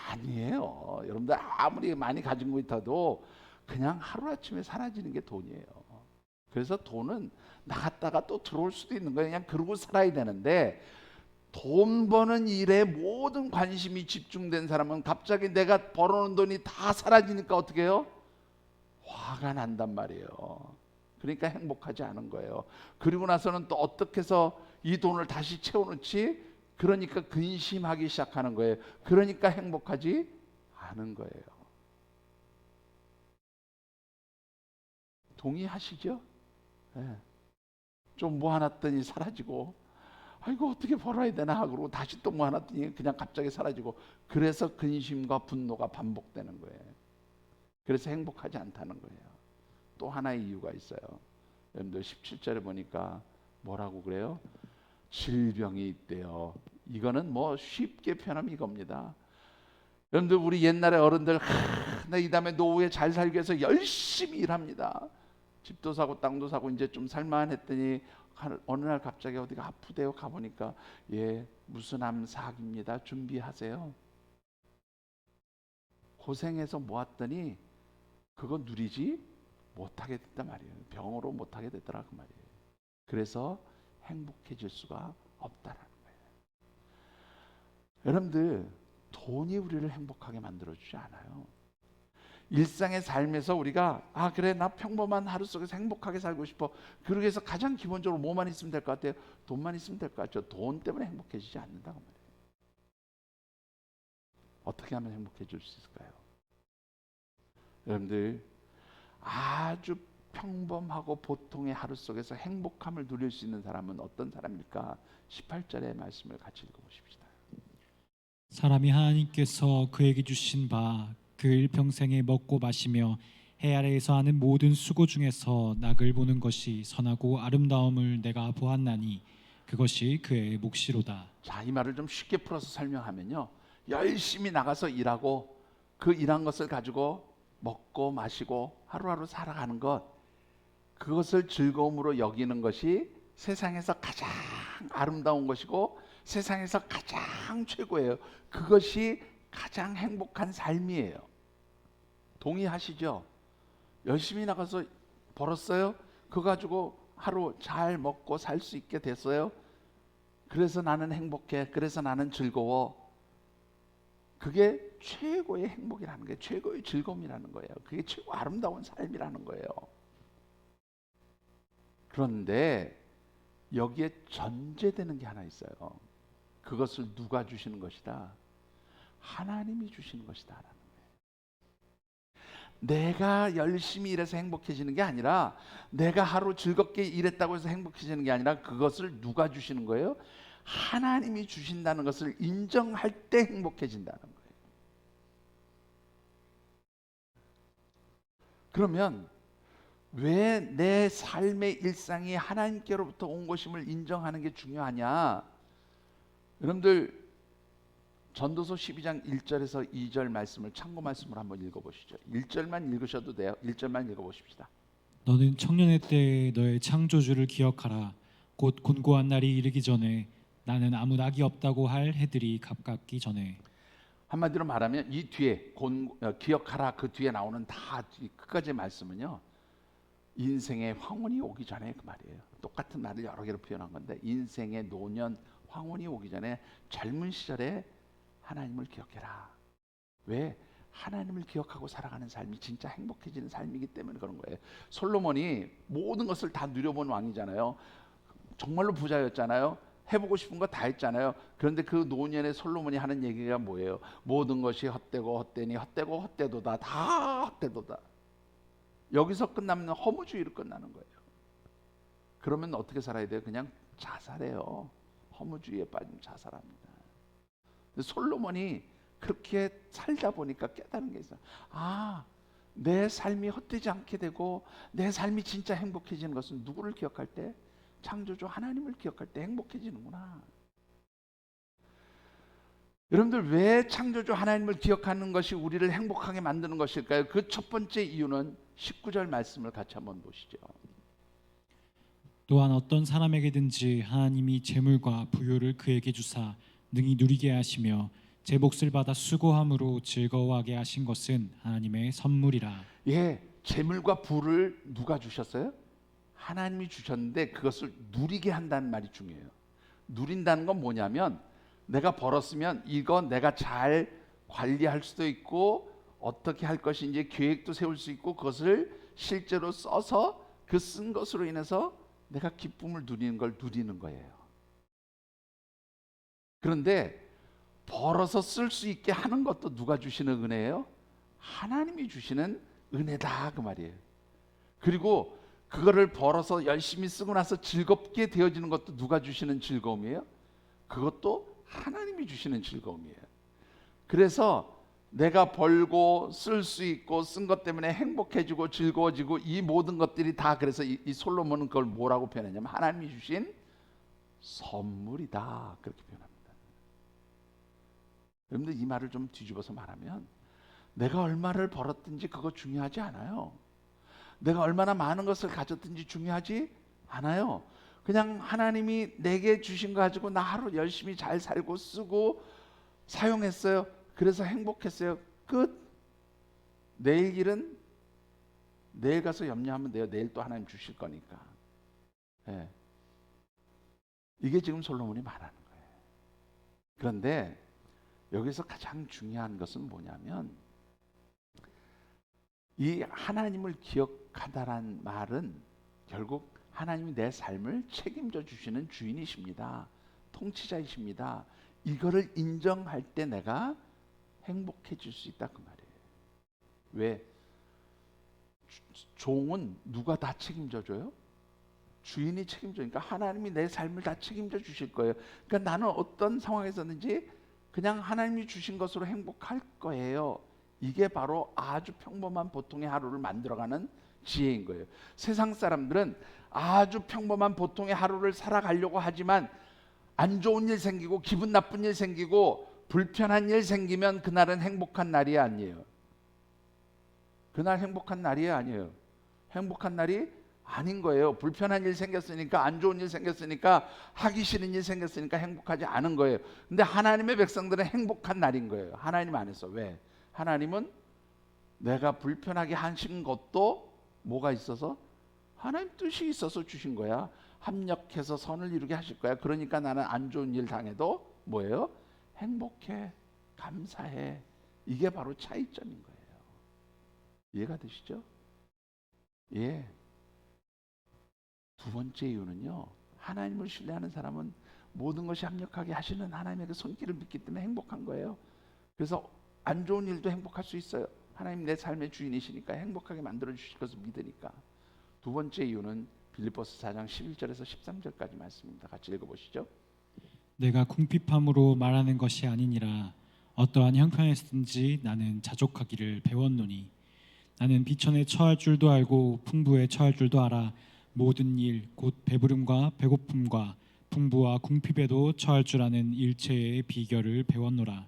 아니에요. 여러분들 아무리 많이 가진 거 있어도 그냥 하루아침에 사라지는 게 돈이에요. 그래서 돈은 나갔다가 또 들어올 수도 있는 거예요. 그냥 그러고 살아야 되는데 돈 버는 일에 모든 관심이 집중된 사람은 갑자기 내가 벌어놓은 돈이 다 사라지니까 어떻게 해요? 화가 난단 말이에요. 그러니까 행복하지 않은 거예요. 그리고 나서는 또 어떻게 해서 이 돈을 다시 채워놓지? 그러니까 근심하기 시작하는 거예요. 그러니까 행복하지 않은 거예요. 동의하시죠? 네. 좀 모아놨더니 사라지고 아이고 어떻게 벌어야 되나 하고 다시 또 모아놨더니 그냥 갑자기 사라지고 그래서 근심과 분노가 반복되는 거예요. 그래서 행복하지 않다는 거예요. 또 하나의 이유가 있어요. 여러분들 17절에 보니까 뭐라고 그래요? 질병이 있대요. 이거는 뭐 쉽게 표현하면 이겁니다. 여러분들 우리 옛날에 어른들 나 이 다음에 노후에 잘 살기 위해서 열심히 일합니다. 집도 사고 땅도 사고 이제 좀 살만했더니 어느 날 갑자기 어디가 아프대요. 가보니까 예 무슨 암사학입니다. 준비하세요. 고생해서 모았더니 그거 누리지 못하게 됐단 말이에요. 병으로 못하게 됐더라 그 말이에요. 그래서 행복해질 수가 없다라는 거예요. 여러분들 돈이 우리를 행복하게 만들어주지 않아요. 일상의 삶에서 우리가 아 그래 나 평범한 하루 속에서 행복하게 살고 싶어. 그러기 위해서 가장 기본적으로 뭐만 있으면 될 것 같아요? 돈만 있으면 될 것 같죠. 돈 때문에 행복해지지 않는다고 말이에요. 어떻게 하면 행복해질 수 있을까요? 여러분들 아주 평범하고 보통의 하루 속에서 행복함을 누릴 수 있는 사람은 어떤 사람일까? 18절의 말씀을 같이 읽어보십시다. 사람이 하나님께서 그에게 주신 바 그 일평생에 먹고 마시며 해 아래에서 하는 모든 수고 중에서 낙을 보는 것이 선하고 아름다움을 내가 보았나니 그것이 그의 몫이로다. 자, 이 말을 좀 쉽게 풀어서 설명하면요. 열심히 나가서 일하고 그 일한 것을 가지고 먹고 마시고 하루하루 살아가는 것, 그것을 즐거움으로 여기는 것이 세상에서 가장 아름다운 것이고 세상에서 가장 최고예요. 그것이 가장 행복한 삶이에요. 동의하시죠? 열심히 나가서 벌었어요. 그거 가지고 하루 잘 먹고 살 수 있게 됐어요. 그래서 나는 행복해. 그래서 나는 즐거워. 그게 최고의 행복이라는 거예요. 최고의 즐거움이라는 거예요. 그게 최고 아름다운 삶이라는 거예요. 그런데 여기에 전제되는 게 하나 있어요. 그것을 누가 주시는 것이다? 하나님이 주시는 것이다 라는 거예요. 내가 열심히 일해서 행복해지는 게 아니라 내가 하루 즐겁게 일했다고 해서 행복해지는 게 아니라 그것을 누가 주시는 거예요? 하나님이 주신다는 것을 인정할 때 행복해진다는 거예요. 그러면 왜 내 삶의 일상이 하나님께로부터 온 것임을 인정하는 게 중요하냐? 여러분들 전도서 12장 1절에서 2절 말씀을 참고 말씀을 한번 읽어보시죠. 1절만 읽으셔도 돼요. 1절만 읽어보십시다. 너는 청년의 때에 너의 창조주를 기억하라. 곧 곤고한 날이 이르기 전에 나는 아무 낙이 없다고 할 해들이 가깝기 전에. 한마디로 말하면 이 뒤에 기억하라 그 뒤에 나오는 다 끝까지의 말씀은요. 인생의 황혼이 오기 전에 그 말이에요. 똑같은 날을 여러 개로 표현한 건데 인생의 노년 황혼이 오기 전에 젊은 시절에 하나님을 기억해라. 왜? 하나님을 기억하고 살아가는 삶이 진짜 행복해지는 삶이기 때문에 그런 거예요. 솔로몬이 모든 것을 다 누려본 왕이잖아요. 정말로 부자였잖아요. 해보고 싶은 거 다 했잖아요. 그런데 그 노년의 솔로몬이 하는 얘기가 뭐예요? 모든 것이 헛되고 헛되니 헛되고 헛되도다. 다 헛되도다. 여기서 끝나면 허무주의로 끝나는 거예요. 그러면 어떻게 살아야 돼요? 그냥 자살해요. 허무주의에 빠지면 자살합니다. 근데 솔로몬이 그렇게 살다 보니까 깨달은 게 있어요. 아, 내 삶이 헛되지 않게 되고 내 삶이 진짜 행복해지는 것은 누구를 기억할 때? 창조주 하나님을 기억할 때 행복해지는구나. 여러분들, 왜 창조주 하나님을 기억하는 것이 우리를 행복하게 만드는 것일까요? 그 첫 번째 이유는 19절 말씀을 같이 한번 보시죠. 또한 어떤 사람에게든지 하나님이 재물과 부요를 그에게 주사 능히 누리게 하시며 제 몫을 받아 수고함으로 즐거워하게 하신 것은 하나님의 선물이라. 예, 재물과 부를 누가 주셨어요? 하나님이 주셨는데 그것을 누리게 한다는 말이 중요해요. 누린다는 건 뭐냐면 내가 벌었으면 이거 내가 잘 관리할 수도 있고 어떻게 할 것인지 계획도 세울 수 있고 그것을 실제로 써서 그 쓴 것으로 인해서 내가 기쁨을 누리는 걸 누리는 거예요. 그런데 벌어서 쓸 수 있게 하는 것도 누가 주시는 은혜예요? 하나님이 주시는 은혜다 그 말이에요. 그리고 그거를 벌어서 열심히 쓰고 나서 즐겁게 되어지는 것도 누가 주시는 즐거움이에요? 그것도 하나님이 주시는 즐거움이에요. 그래서 내가 벌고 쓸 수 있고 쓴 것 때문에 행복해지고 즐거워지고 이 모든 것들이 다 그래서 이 솔로몬은 그걸 뭐라고 표현하냐면 하나님이 주신 선물이다 그렇게 표현합니다. 여러분들 이 말을 좀 뒤집어서 말하면 내가 얼마를 벌었든지 그거 중요하지 않아요. 내가 얼마나 많은 것을 가졌든지 중요하지 않아요. 그냥 하나님이 내게 주신 거 가지고 나 하루 열심히 잘 살고 쓰고 사용했어요. 그래서 행복했어요. 끝. 내일 일은 내일 가서 염려하면 돼요. 내일 또 하나님 주실 거니까. 네. 이게 지금 솔로몬이 말하는 거예요. 그런데 여기서 가장 중요한 것은 뭐냐면 이 하나님을 기억하다란 말은 결국 하나님이 내 삶을 책임져 주시는 주인이십니다. 통치자이십니다. 이거를 인정할 때 내가 행복해질 수 있다 그 말이에요. 왜? 종은 누가 다 책임져 줘요? 주인이 책임져니까 하나님이 내 삶을 다 책임져 주실 거예요. 그러니까 나는 어떤 상황에서든지 그냥 하나님이 주신 것으로 행복할 거예요. 이게 바로 아주 평범한 보통의 하루를 만들어가는 지혜인 거예요. 세상 사람들은 아주 평범한 보통의 하루를 살아가려고 하지만 안 좋은 일 생기고 기분 나쁜 일 생기고 불편한 일 생기면 그날은 행복한 날이 아니에요. 그날 행복한 날이 아니에요. 행복한 날이 아닌 거예요. 불편한 일 생겼으니까, 안 좋은 일 생겼으니까, 하기 싫은 일 생겼으니까 행복하지 않은 거예요. 근데 하나님의 백성들은 행복한 날인 거예요. 하나님 안에서. 왜? 하나님은 내가 불편하게 하신 것도 뭐가 있어서? 하나님 뜻이 있어서 주신 거야. 합력해서 선을 이루게 하실 거야. 그러니까 나는 안 좋은 일 당해도 뭐예요? 행복해, 감사해. 이게 바로 차이점인 거예요. 이해가 되시죠? 예. 두 번째 이유는요, 하나님을 신뢰하는 사람은 모든 것이 합력하게 하시는 하나님의 그 손길을 믿기 때문에 행복한 거예요. 그래서 안 좋은 일도 행복할 수 있어요. 하나님 내 삶의 주인이시니까 행복하게 만들어 주실 것을 믿으니까. 두 번째 이유는 빌립보서 4장 11절에서 13절까지 말씀입니다. 같이 읽어보시죠. 내가 궁핍함으로 말하는 것이 아니니라. 어떠한 형편에서든지 나는 자족하기를 배웠노니 나는 비천에 처할 줄도 알고 풍부에 처할 줄도 알아. 모든 일 곧 배부름과 배고픔과 풍부와 궁핍에도 처할 줄 아는 일체의 비결을 배웠노라.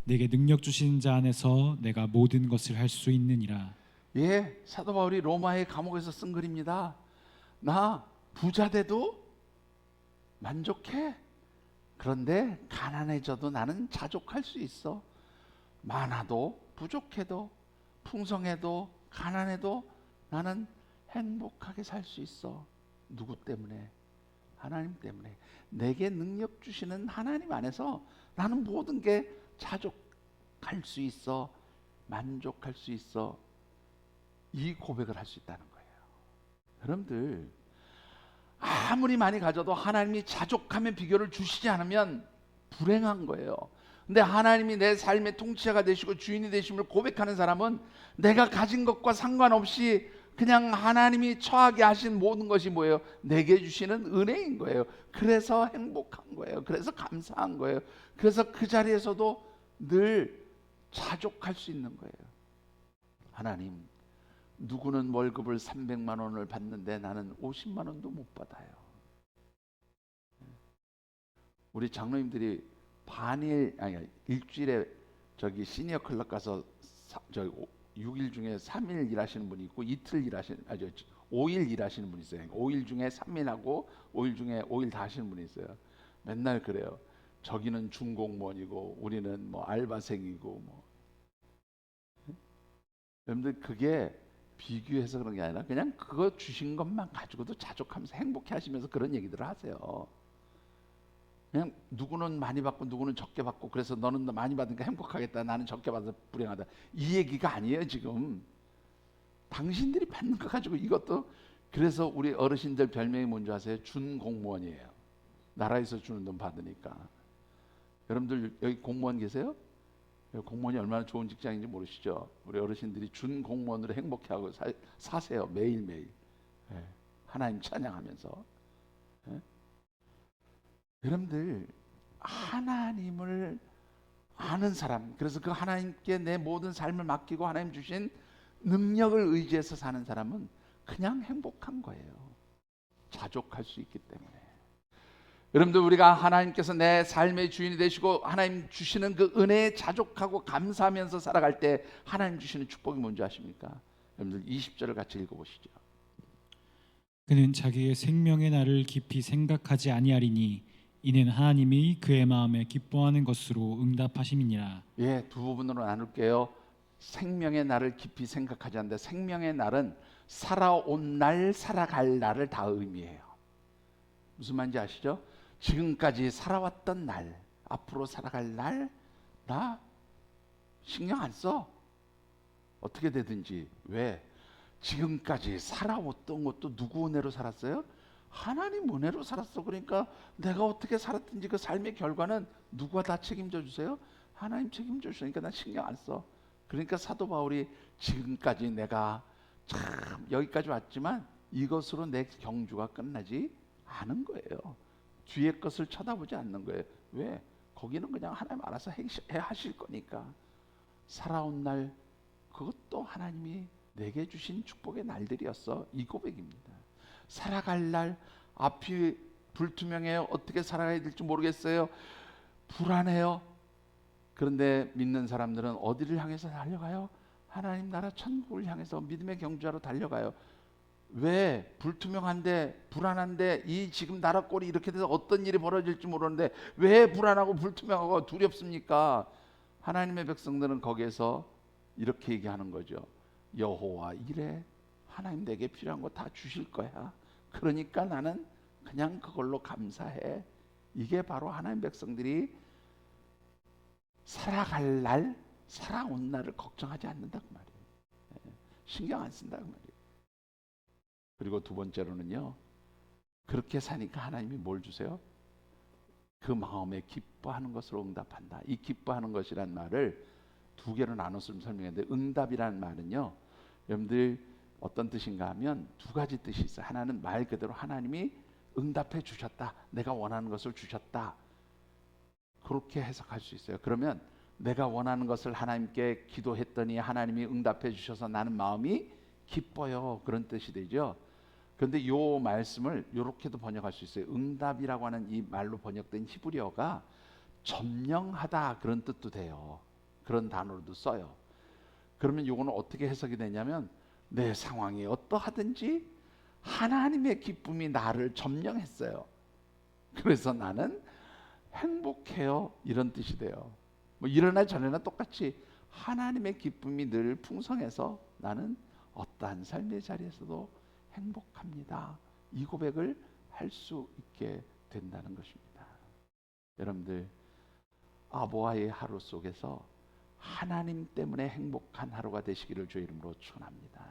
내게 능력 주신 자 안에서 내가 모든 것을 할 수 있느니라. 예, 사도 바울이 로마의 감옥에서 쓴 글입니다. 나 부자 돼도 만족해. 그런데 가난해져도 나는 자족할 수 있어. 많아도 부족해도 풍성해도 가난해도 나는 행복하게 살 수 있어. 누구 때문에? 하나님 때문에. 내게 능력 주시는 하나님 안에서 나는 모든 게 자족할 수 있어. 만족할 수 있어. 이 고백을 할 수 있다는 거예요. 여러분들, 아무리 많이 가져도 하나님이 자족함의 비결을 주시지 않으면 불행한 거예요. 근데 하나님이 내 삶의 통치자가 되시고 주인이 되심을 고백하는 사람은 내가 가진 것과 상관없이 그냥 하나님이 처하게 하신 모든 것이 뭐예요? 내게 주시는 은혜인 거예요. 그래서 행복한 거예요. 그래서 감사한 거예요. 그래서 그 자리에서도 늘 자족할 수 있는 거예요. 하나님, 누구는 월급을 300만 원을 받는데 나는 50만 원도 못 받아요. 우리 장로님들이 일주일에 저기 시니어 클럽 가서 6일 중에 3일 일하시는 분이 있고 이틀 일하시는 5일 일하시는 분이 있어요. 5일 중에 3일하고 5일 중에 5일 다 하시는 분이 있어요. 맨날 그래요. 저기는 중공무원이고 우리는 뭐 알바생이고 뭐. 여러분들, 그게 비교해서 그런 게 아니라 그냥 그거 주신 것만 가지고도 자족하면서 행복해 하시면서 그런 얘기들을 하세요. 그냥 누구는 많이 받고 누구는 적게 받고 그래서 너는 많이 받으니까 행복하겠다, 나는 적게 받아서 불행하다, 이 얘기가 아니에요. 지금 당신들이 받는 거 가지고 이것도. 그래서 우리 어르신들 별명이 뭔지 아세요? 준공무원이에요. 나라에서 주는 돈 받으니까. 여러분들 여기 공무원 계세요? 공무원이 얼마나 좋은 직장인지 모르시죠? 우리 어르신들이 준공무원으로 행복해하고 사세요. 매일매일. 예. 하나님 찬양하면서. 예. 여러분들, 하나님을 아는 사람, 그래서 그 하나님께 내 모든 삶을 맡기고 하나님 주신 능력을 의지해서 사는 사람은 그냥 행복한 거예요. 자족할 수 있기 때문에. 여러분들, 우리가 하나님께서 내 삶의 주인이 되시고 하나님 주시는 그 은혜에 자족하고 감사하면서 살아갈 때 하나님 주시는 축복이 뭔지 아십니까? 여러분들 20절을 같이 읽어보시죠. 그는 자기의 생명의 날을 깊이 생각하지 아니하리니 이는 하나님이 그의 마음에 기뻐하는 것으로 응답하심이니라. 예, 두 부분으로 나눌게요. 생명의 날을 깊이 생각하지 않는데, 생명의 날은 살아온 날, 살아갈 날을 다 의미해요. 무슨 말인지 아시죠? 지금까지 살아왔던 날, 앞으로 살아갈 날, 나 신경 안 써. 어떻게 되든지. 왜? 지금까지 살아왔던 것도 누구 은혜로 살았어요? 하나님 은혜로 살았어. 그러니까 내가 어떻게 살았든지 그 삶의 결과는 누가 다 책임져 주세요? 하나님 책임져 주시니까 난 신경 안 써. 그러니까 사도 바울이 지금까지 내가 참 여기까지 왔지만 이것으로 내 경주가 끝나지 않은 거예요. 뒤에 것을 쳐다보지 않는 거예요. 왜? 거기는 그냥 하나님 알아서 해 하실 거니까. 살아온 날, 그것도 하나님이 내게 주신 축복의 날들이었어. 이 고백입니다. 살아갈 날, 앞이 불투명해요. 어떻게 살아가야 될지 모르겠어요. 불안해요. 그런데 믿는 사람들은 어디를 향해서 달려가요? 하나님 나라 천국을 향해서 믿음의 경주하러 달려가요. 왜? 불투명한데, 불안한데, 이 지금 나라 꼴이 이렇게 돼서 어떤 일이 벌어질지 모르는데 왜 불안하고 불투명하고 두렵습니까? 하나님의 백성들은 거기에서 이렇게 얘기하는 거죠. 여호와 이래, 하나님 내게 필요한 거 다 주실 거야. 그러니까 나는 그냥 그걸로 감사해. 이게 바로 하나님 백성들이 살아갈 날, 살아온 날을 걱정하지 않는다고 말이에요. 신경 안 쓴다고 말이에요. 그리고 두 번째로는요, 그렇게 사니까 하나님이 뭘 주세요? 그 마음에 기뻐하는 것으로 응답한다. 이 기뻐하는 것이란 말을 두 개로 나눠서 설명했는데, 응답이라는 말은요, 여러분들 어떤 뜻인가 하면 두 가지 뜻이 있어요. 하나는 말 그대로 하나님이 응답해 주셨다, 내가 원하는 것을 주셨다, 그렇게 해석할 수 있어요. 그러면 내가 원하는 것을 하나님께 기도했더니 하나님이 응답해 주셔서 나는 마음이 기뻐요, 그런 뜻이 되죠. 그런데 이 말씀을 이렇게도 번역할 수 있어요. 응답이라고 하는 이 말로 번역된 히브리어가 점령하다, 그런 뜻도 돼요. 그런 단어로도 써요. 그러면 이거는 어떻게 해석이 되냐면, 내 상황이 어떠하든지 하나님의 기쁨이 나를 점령했어요. 그래서 나는 행복해요, 이런 뜻이 돼요. 뭐 일어나 저래나 똑같이 하나님의 기쁨이 늘 풍성해서 나는 어떠한 삶의 자리에서도 행복합니다. 이 고백을 할 수 있게 된다는 것입니다. 여러분들, 아보아의 하루 속에서 하나님 때문에 행복한 하루가 되시기를 주의 이름으로 축원합니다.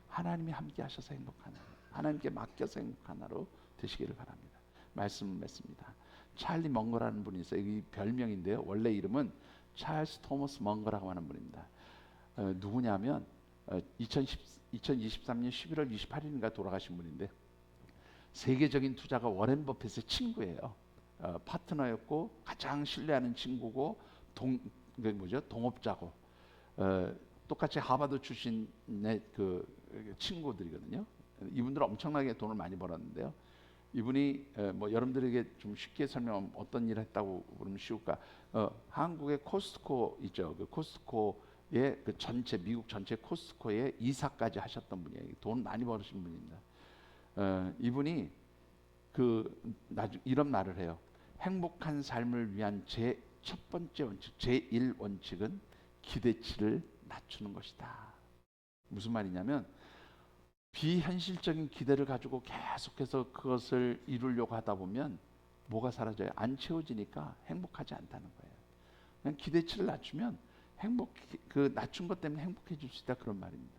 하나님이 함께 하셔서 행복한 하루, 하나님께 맡겨서 행복한 하루 되시기를 바랍니다. 말씀을 맺습니다. 찰리 멍거라는 분이 있어요. 이 별명인데요. 원래 이름은 찰스 토머스 멍거라고 하는 분입니다. 누구냐면 2023년 11월 28일인가 돌아가신 분인데 세계적인 투자가 워렌 버핏의 친구예요. 파트너였고 가장 신뢰하는 친구고 동업자고 똑같이 하버드 출신의 그 친구들이거든요. 이분들은 엄청나게 돈을 많이 벌었는데요. 이분이 뭐 여러분들에게 좀 쉽게 설명하면 어떤 일을 했다고 그러면 쉬울까? 한국의 코스트코 있죠. 그 코스트코의 그 전체 미국 전체 코스트코의 이사까지 하셨던 분이에요. 돈 많이 벌으신 분입니다. 이분이 이런 말을 해요. 행복한 삶을 위한 제 첫 번째 원칙, 제1 원칙은 기대치를 낮추는 것이다. 무슨 말이냐면 비현실적인 기대를 가지고 계속해서 그것을 이루려고 하다 보면 뭐가 사라져요? 안 채워지니까 행복하지 않다는 거예요. 그냥 기대치를 낮추면 낮춘 것 때문에 행복해질 수 있다 그런 말입니다.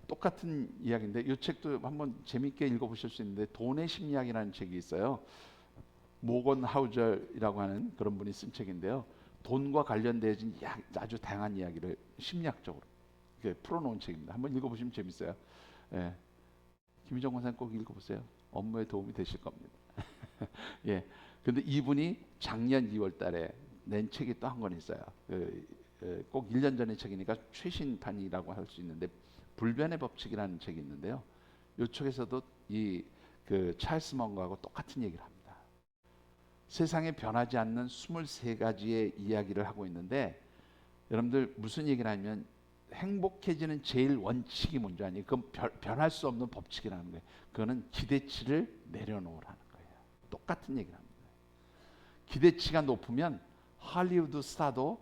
똑같은 이야기인데 이 책도 한번 재밌게 읽어보실 수 있는데 돈의 심리학이라는 책이 있어요. 모건 하우저라고 하는 그런 분이 쓴 책인데요. 돈과 관련된 아주 다양한 이야기를 심리학적으로 풀어놓은 책입니다. 한번 읽어보시면 재밌어요. 예. 김희정 권사님 꼭 읽어보세요. 업무에 도움이 되실 겁니다. 예. 근데 이분이 작년 2월달에 낸 책이 또 한 권 있어요. 꼭 1년 전의 책이니까 최신판이라고 할 수 있는데 불변의 법칙이라는 책이 있는데요. 이 책에서도 그 찰스 멍거하고 똑같은 얘기를 합니다. 세상에 변하지 않는 23가지의 이야기를 하고 있는데 여러분들 무슨 얘기를 하냐면 행복해지는 제일 원칙이 뭔지 아니에요? 그건 변할 수 없는 법칙이라는 거예요. 그거는 기대치를 내려놓으라는 거예요. 똑같은 얘기를 합니다. 기대치가 높으면 할리우드 스타도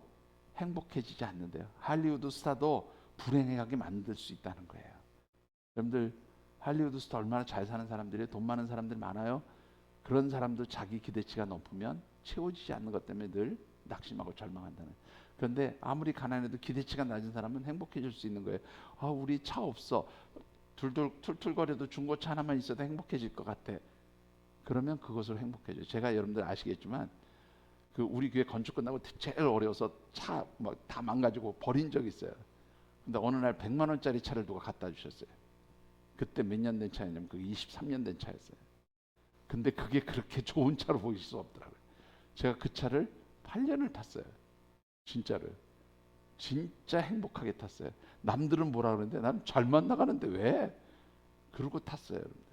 행복해지지 않는데요. 할리우드 스타도 불행하게 만들 수 있다는 거예요. 여러분들 할리우드 스타 얼마나 잘 사는 사람들이 돈 많은 사람들 많아요. 그런 사람도 자기 기대치가 높으면 채워지지 않는 것 때문에 늘 낙심하고 절망한다는. 그런데 아무리 가난해도 기대치가 낮은 사람은 행복해질 수 있는 거예요. 아, 우리 차 없어. 툴툴거려도 중고차 하나만 있어도 행복해질 것 같아. 그러면 그것으로 행복해져요. 제가 여러분들 아시겠지만 우리 교회 건축 끝나고 제일 어려워서 차 다 망가지고 버린 적이 있어요. 근데 어느 날 100만 원짜리 차를 누가 갖다 주셨어요. 그때 몇 년 된 차였냐면 23년 된 차였어요. 근데 그게 그렇게 좋은 차로 보일 수 없더라고요. 제가 그 차를 8년을 탔어요. 진짜로. 진짜 행복하게 탔어요. 남들은 뭐라 그러는데 난 잘 만나가는데 왜? 그러고 탔어요. 여러분들.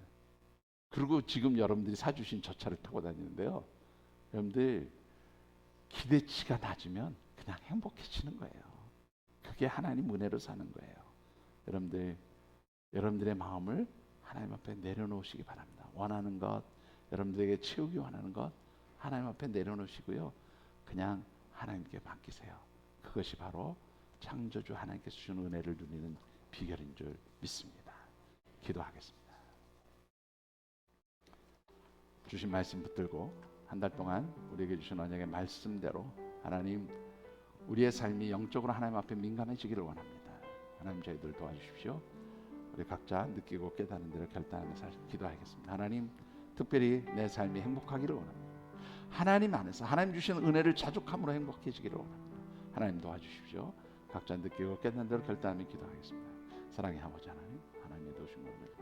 그리고 지금 여러분들이 사주신 저 차를 타고 다니는데요. 여러분들 기대치가 낮으면 그냥 행복해지는 거예요. 그게 하나님 은혜로 사는 거예요. 여러분들의 마음을 하나님 앞에 내려놓으시기 바랍니다. 원하는 것, 여러분들에게 채우기 원하는 것 하나님 앞에 내려놓으시고요. 그냥 하나님께 맡기세요. 그것이 바로 창조주 하나님께서 주신 은혜를 누리는 비결인 줄 믿습니다. 기도하겠습니다. 주신 말씀 붙들고 한 달 동안 우리에게 주신 언약의 말씀대로 하나님 우리의 삶이 영적으로 하나님 앞에 민감해지기를 원합니다. 하나님 저희들 도와주십시오. 우리 각자 느끼고 깨닫는 대로 결단하면서 기도하겠습니다. 하나님 특별히 내 삶이 행복하기를 원합니다. 하나님 안에서 하나님 주신 은혜를 자족함으로 행복해지기를 원합니다. 하나님 도와주십시오. 각자 느끼고 깨닫는 대로 결단하며 기도하겠습니다. 사랑의 아버지 하나님, 하나님의 도우신 은혜를